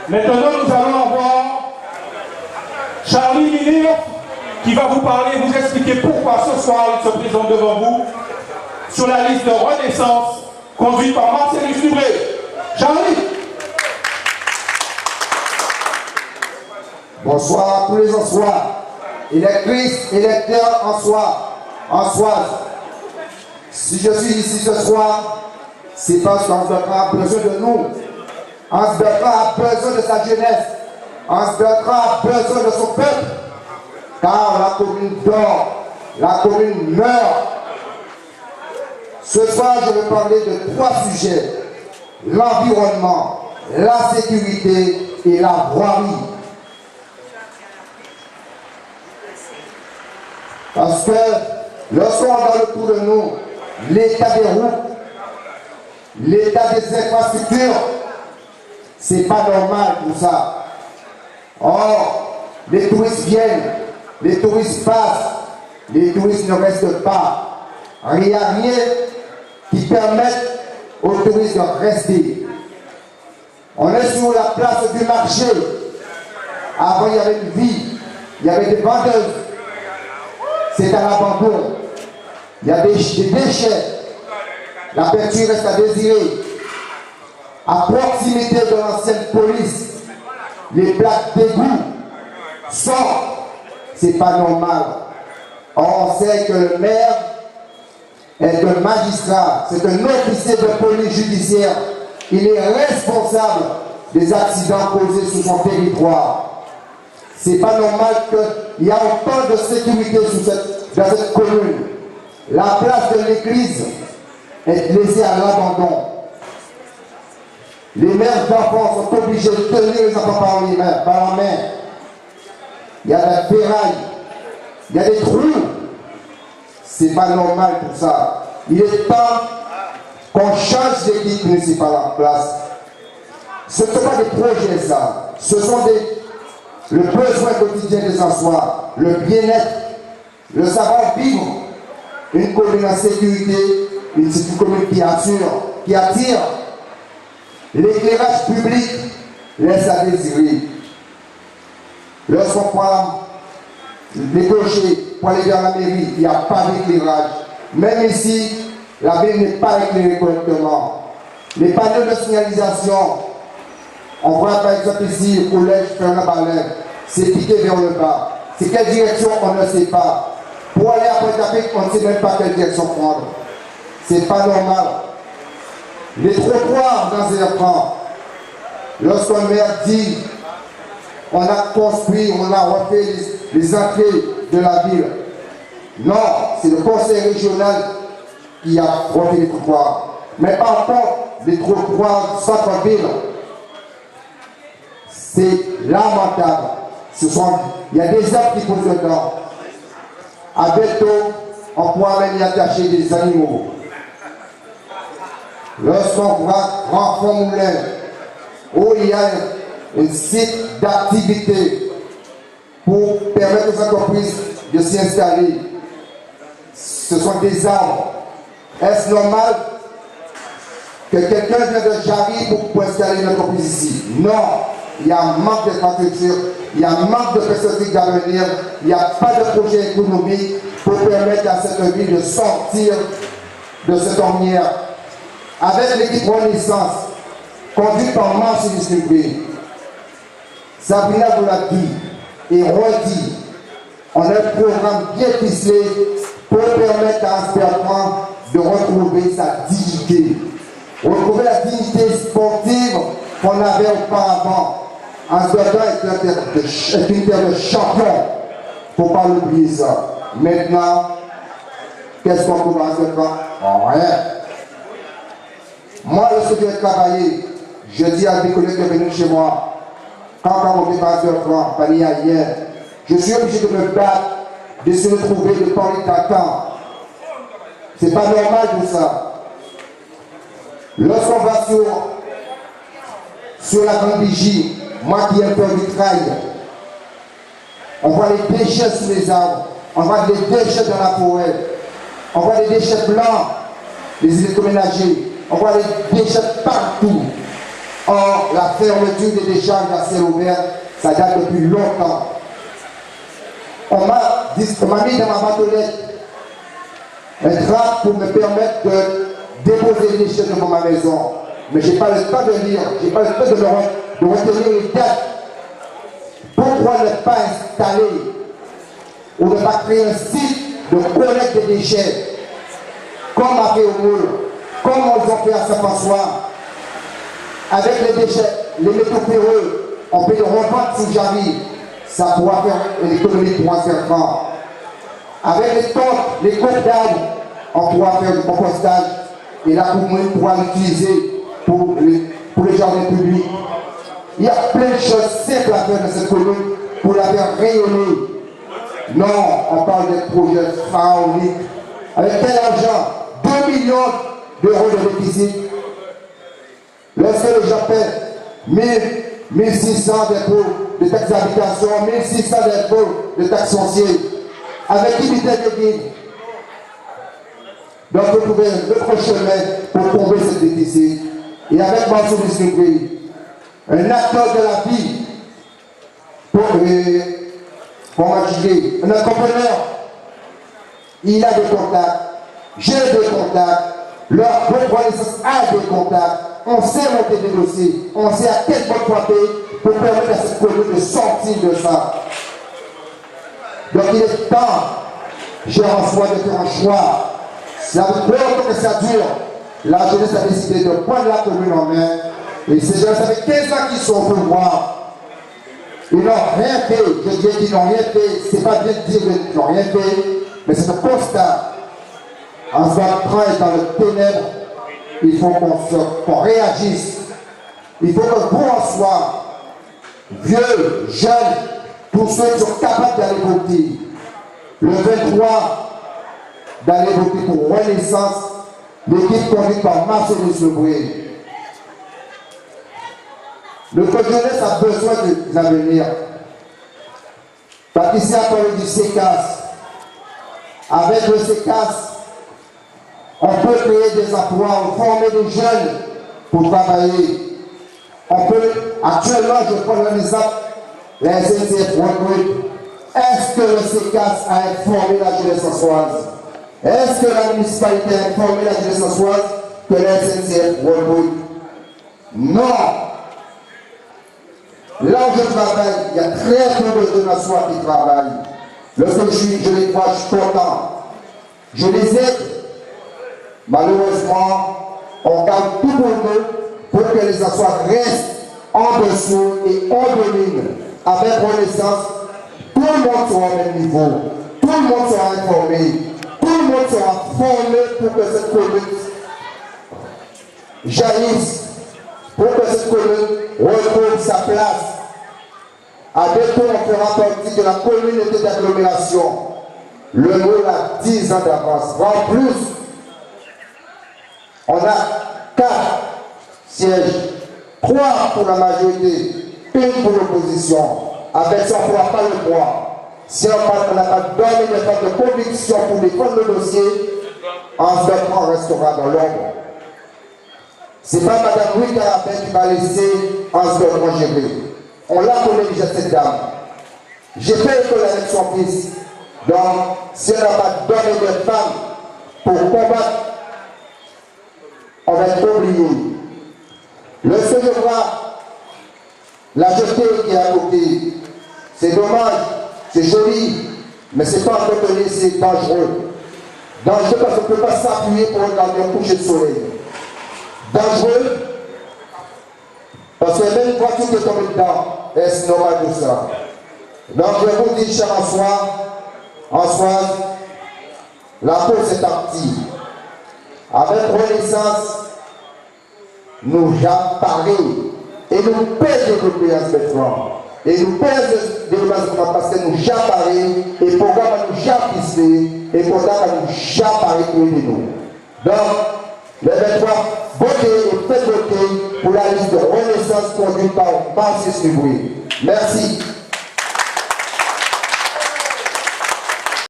Maintenant, nous allons avoir Charlie Minir qui va vous parler, vous expliquer pourquoi ce soir il se présente devant vous sur la liste de Renaissance conduite par Marcellus Dubré. Charlie. Bonsoir à tous les Ansois, électrices, électeurs Ansoises. Si je suis ici ce soir, c'est parce qu'Hans Bertrand a besoin de nous. Hans Bertrand a besoin de sa jeunesse. Hans Bertrand a besoin de son peuple. Car la commune dort, la commune meurt. Ce soir, je vais parler de 3 sujets. L'environnement, la sécurité et la voirie. Parce que lorsqu'on regarde autour de nous, l'état des routes, l'état des infrastructures, c'est pas normal tout ça. Or, les touristes viennent, les touristes passent, les touristes ne restent pas. Il n'y a rien qui permette aux touristes de rester. On est sur la place du marché. Avant, il y avait une vie, il y avait des vendeuses. C'est à l'abandon. Il y a des déchets. La peinture reste à désirer. À proximité de l'ancienne police, les plaques d'égout sortent. C'est pas normal. Or, on sait que le maire est un magistrat, c'est un officier de police judiciaire. Il est responsable des accidents causés sur son territoire. C'est pas normal qu'il y a autant de sécurité dans cette commune. La place de l'église est laissée à l'abandon. Les mères d'enfants sont obligées de tenir les enfants par la main. Il y a des ferrailles, il y a des trous. C'est pas normal tout ça. Il est temps qu'on change l'équipe municipale en place. Ce ne sont pas des projets ça. Ce sont le besoin quotidien des Ansois, le bien-être, le savoir-vivre, une commune en sécurité, une commune qui attire. L'éclairage public laisse à désirer. Lorsqu'on prend les clochers pour aller vers la mairie, il n'y a pas d'éclairage. Même ici, la ville n'est pas éclairée correctement. Les panneaux de signalisation, on voit par exemple ici le collège Fernand-Balin, c'est piqué vers le bas. C'est quelle direction, on ne sait pas. Pour aller à Pointe-à-Pitre, on ne sait même pas quelle direction prendre. C'est pas normal. Les trottoirs dans Zerpan, lorsqu'un maire dit on a construit, on a refait les entrées de la ville. Non, c'est le conseil régional qui a refait les trottoirs. Mais par contre, les trottoirs centre-ville, c'est lamentable. Il y a des arbres qui poussent dedans. À Beto, on pourra même y attacher des animaux. Lorsqu'on voit Grand Fond Moulin, où il y a un site d'activité pour permettre aux entreprises de s'y installer, ce sont des arbres. Est-ce normal que quelqu'un vienne de Jarry pour installer une entreprise ici? Non. Il y a un manque d'infrastructure, il y a un manque de perspectives d'avenir, il n'y a pas de projet économique pour permettre à cette ville de sortir de cette ornière. Avec l'équipe Renaissance, conduite par Marcellus Dubré, Sabrina vous l'a dit et redit, on a un programme bien ficelé pour permettre à Hans Bertrand de retrouver sa dignité. Retrouver la dignité sportive qu'on avait auparavant. Hans Bertrand est une terre de champion. Il ne faut pas l'oublier ça. Maintenant, qu'est-ce qu'on trouve à Hans Bertrand? Rien. Moi, lorsque je vais travailler, je dis à mes collègues de venir chez moi, quand on me passe de francs, pas ni hier, je suis obligé de me battre, de se retrouver, de parler d'attente. C'est pas normal tout ça. Lorsqu'on va sur la grande vigie, moi qui aime faire du trail, on voit les déchets sous les arbres, on voit des déchets dans la forêt, on voit des déchets blancs, les électroménagers, on voit les déchets partout. Or, la fermeture des décharges à ciel ouvert, ça date depuis longtemps. On m'a mis dans ma bâtonnette un drape pour me permettre de déposer les déchets devant ma maison. Mais je n'ai pas le temps de lire, je n'ai pas le temps de retenir les dates. Pourquoi ne pas installer ou ne pas créer un site de collecte des déchets comme à Féomoul, comme ils ont fait à Saint-François, avec les déchets, les métaux ferreux, on peut les revendre sous Jarry, ça pourra faire une économie pour un serpent. Avec les tentes, les côtes d'âne, on pourra faire du compostage et la commune pourra l'utiliser pour les jardins publics. Il y a plein de choses simples à faire dans cette commune pour la faire rayonner. Non, on parle des projets pharaoniques. Avec quel argent? 2 millions d'euros de déficit. Lorsque les gens paient 1600 d'impôts de taxes d'habitation, 1600 d'impôts de taxes foncières, avec unité de guide. Donc, vous trouvez notre chemin pour combler ce déficit. Et avec Mansour Discovery, un acteur de la vie, un entrepreneur, il a des contacts, j'ai des contacts, leur reconnaissance a des contacts, on sait monter des dossiers, on sait à quel point frapper pour permettre à cette commune de sortir de ça. Donc il est temps, Jean-François, de faire un choix. Ça veut longtemps que ça dure. La jeunesse a décidé de prendre la commune en main. Et ces gens, ça fait 15 ans qu'ils sont au pouvoir. Ils n'ont rien fait. Je dis qu'ils n'ont rien fait. C'est pas bien de dire qu'ils n'ont rien fait, mais c'est un constat. En se battant et dans le ténèbre, il faut qu'on réagisse. Il faut que vous en soyez, vieux, jeunes, tous ceux qui sont capables d'aller voter. Le 23, d'aller voter pour Renaissance, l'équipe conduite par Marcel Lebré. Notre jeunesse a besoin de l'avenir. Patricia a parlé du CECAS. Avec le CECAS, on peut créer des emplois, former des jeunes pour travailler. Actuellement, je prends l'exemple, les SNCF recrutent. Est-ce que le CECAS a informé la jeunesse françoise? Est-ce que la municipalité a informé la jeunesse françoise que les SNCF recrutent? Non. Là où je travaille, il y a très peu de jeunes françois qui travaillent. Lorsque je les vois, je suis content. Je les aide. Malheureusement, on garde tout pour nous pour que les François restent en dessous et en domine. Avec Renaissance, tout le monde sera au même niveau. Tout le monde sera informé. Tout le monde sera formé pour que cette commune jaillisse, pour que cette commune retrouve sa place. À défaut, on fera partie de la communauté d'agglomération. Le mot a 10 ans d'avance. En plus, on a 4 sièges, 3 pour la majorité, 1 pour l'opposition. Avec ça, on ne pourra pas le voir. Si on n'a pas donné des formes de conviction pour défendre le dossier, en ce moment, on restera dans l'ombre. Ce n'est pas Mme Louis Carabin qui va laisser en ce moment gérer. On la connaît déjà, cette dame. J'ai fait école avec son fils. Donc, si on n'a pas donné des femmes pour combattre, on va être oublié. Le seul je vois la jetée qui est à côté. C'est dommage, c'est joli, mais c'est pas entretenu, c'est dangereux. Dangereux parce qu'on ne peut pas s'appuyer pour regarder un coucher de soleil. Dangereux parce qu'il y a même une voiture qui est tombée dedans. Est-ce normal pour ça? Donc je vous dis, cher Françoise, la cause est partie. Avec Renaissance, nous apparons et nous pèsons développer un spectrum. Et nous pèsons développer parce que nous apparons et pour nous appuyer et pour nous apparons pour nous. Donc, le 23, votez et faites voter pour la liste de Renaissance conduite par Marcel Lebré. Merci.